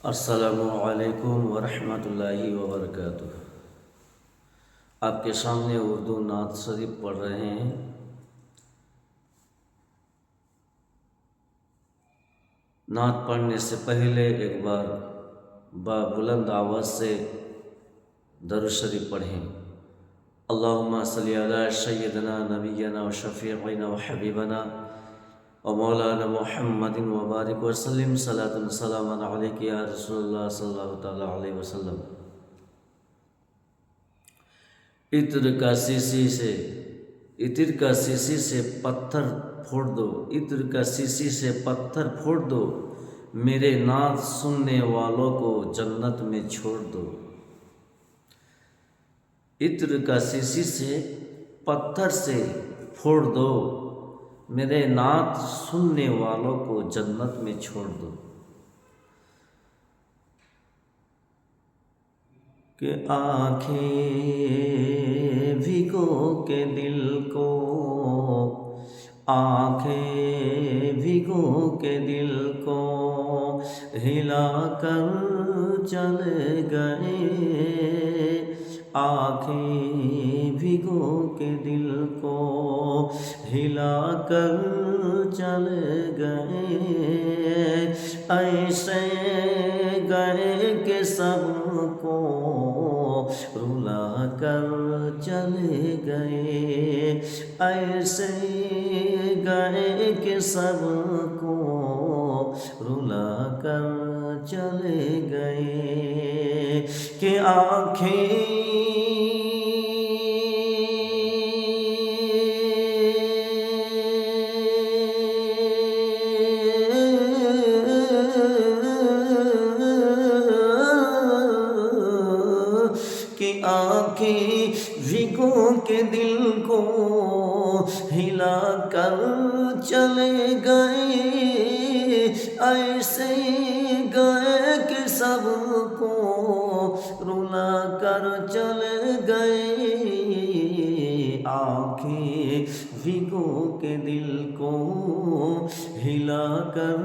السلام علیکم ورحمۃ اللہ وبرکاتہ۔ آپ کے سامنے اردو نعت شریف پڑھ رہے ہیں۔ نعت پڑھنے سے پہلے ایک بار بلند آواز سے درود شریف پڑھیں۔ اللہم صلی علی سیدنا نبینا و شفیعنا و حبیبنا و مولانا محمد وبارک وسلم صلاۃ سلام علیک یا رسول اللہ صلی اللہ تعالیٰ علیہ وسلم۔ عطر کا سیسی سے پتھر پھوڑ دو، عطر کا سیسی سے پتھر پھوڑ دو، میرے نعت سننے والوں کو جنت میں چھوڑ دو۔ عطر کا سیسی سے پتھر سے پھوڑ دو، میرے نعت سننے والوں کو جنت میں چھوڑ دو۔ کہ آنکھیں بھگو کے دل کو، آنکھیں بھگو کے دل کو ہلا کر چلے گئے، آنکھیں بھگو کے دل کو ہلا کر چلے گئے، ایسے گئے کہ سب کو رلا کر چلے گئے، ایسے گئے کہ سب کو رلا کر چلے گئے۔ کہ آنکھیں آنکھیں بھگو کے دل کو ہلا کر چلے گئے، ایسے گئے کہ سب کو رلا کر چلے گئے، آنکھیں بھگو کے دل کو ہلا کر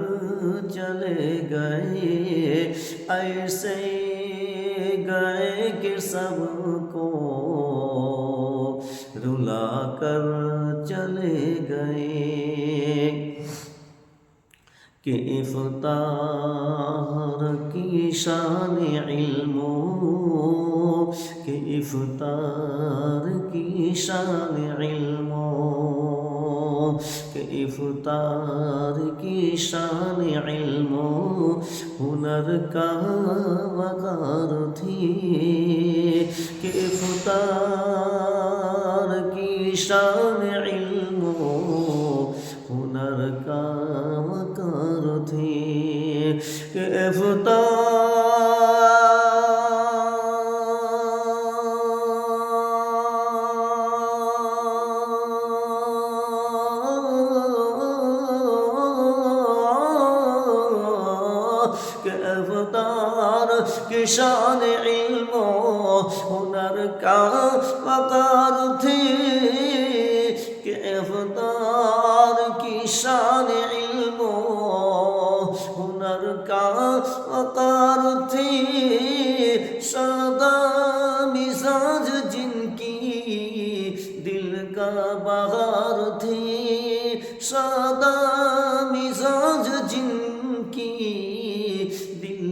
چلے گئے، ایسے گئے کہ سب کو رلا کر چلے گئے۔ کہ افطار کی شان علم، کہ افطار کی شان علم، کہ افطار کی شان علم ہنر کا وقار تھی، کہ افطار کی شان علم ہنر کا وقار تھی، کہ افطار کہ افطار کی شان علم ہنر کا وقار تھی، کہ افطار کی شان علم ہنر کا وقار تھی، سادہ مزاج جن کی دل کا بہار تھی، سادہ مزاج جن کی دل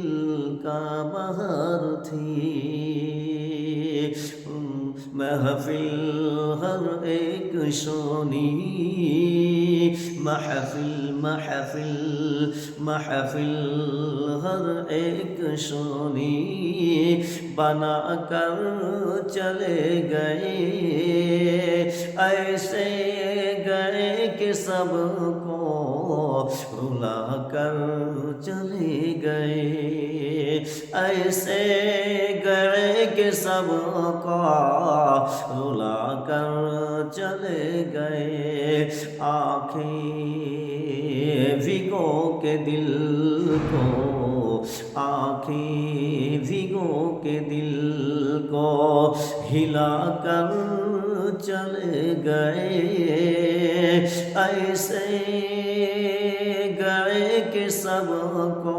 کا بہار تھی، محفل ہر ایک سونی، محفل محفل محفل ہر ایک سونی بنا کر چلے گئے، ایسے گئے کہ سب کو رلا کر چلے گئے، ایسے گئے کہ سب کو رلا کر چلے گئے، آنکھیں بھگو کے دل کو، آنکھیں بھگو کے دل کو ہلا کر چلے گئے، ایسے گئے کہ سب کو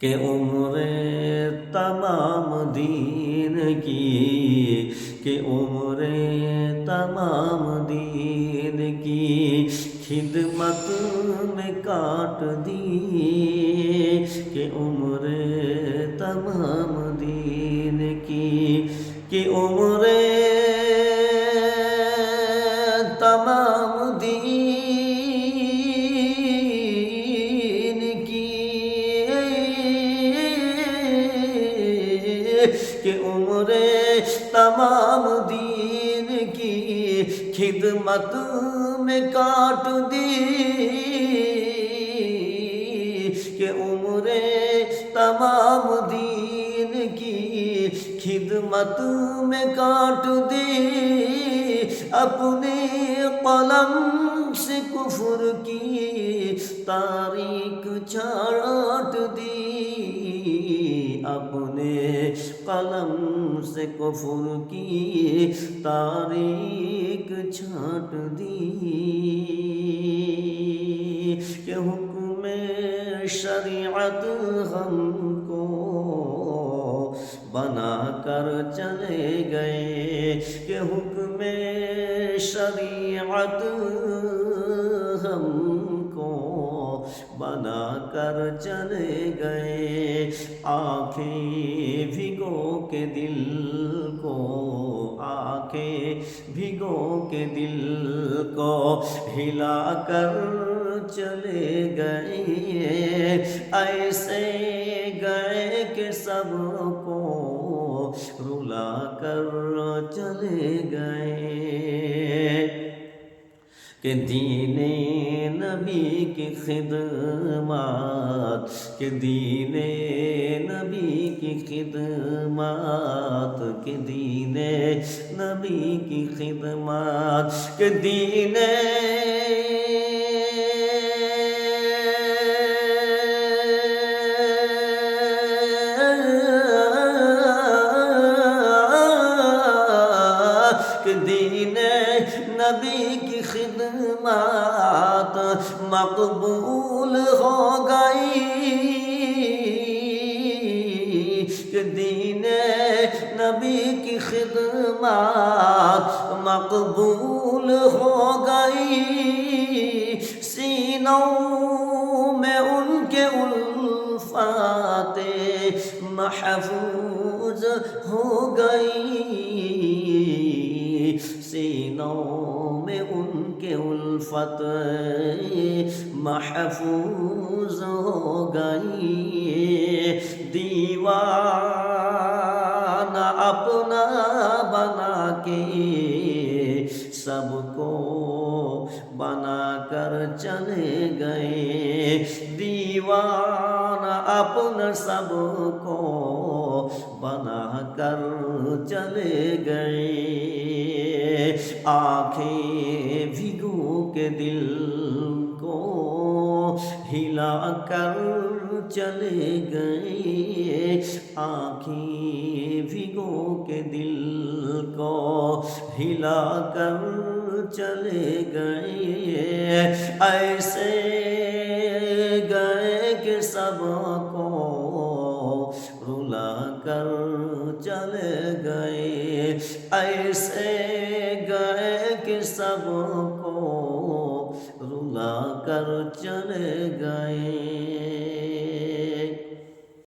کہ عمر تمام دین کی، کہ عمر تمام دین کی خدمت میں کاٹ دی، کہ عمر تمام دین کی، کہ عمر تمام دین کہ عمر تمام دین کی خدمت میں کاٹ دی، کہ عمر تمام دین کی خدمت میں کاٹ دی، اپنے قلم سے کفر کی تاریخ چھاٹ دی، اپنے قلم سے کفر کی تاریخ چھانٹ دی، کہ حکم شریعت ہم کو بنا کر چلے گئے، کہ حکم شریعت ہم کو بنا کر چلے گئے، آنکھیں بھگو کے دل کو، آنکھیں بھگو کے دل کو ہلا کر چلے گئے، ایسے گئے کہ سب کو رلا کر چلے گئے، کہ دین نبی کی خدمات، کہ دین نبی کی خدمات، کہ دین نبی کی خدمات، کہ دین کہ دین نبی کی خدمات مقبول ہو گئی، کہ دین نبی کی خدمات مقبول ہو گئی، سینوں میں ان کے الفات محفوظ ہو گئی، سینوں میں ان کے الفت محفوظ ہو گئی، دیوانہ اپنا بنا کے سب کو بنا کر چلے گئے، دیوانہ اپنا سب کو بنا کر چلے گئے، آنکھیں بھگو کے دل کو ہلا کر چلے گئے، آنکھیں بھگو کے دل کو ہلا کر چلے گئے، ایسے گئے کہ سب کو رلا کر چلے گئے، ایسے گئے کہ سب کو رلا کر چلے گئے۔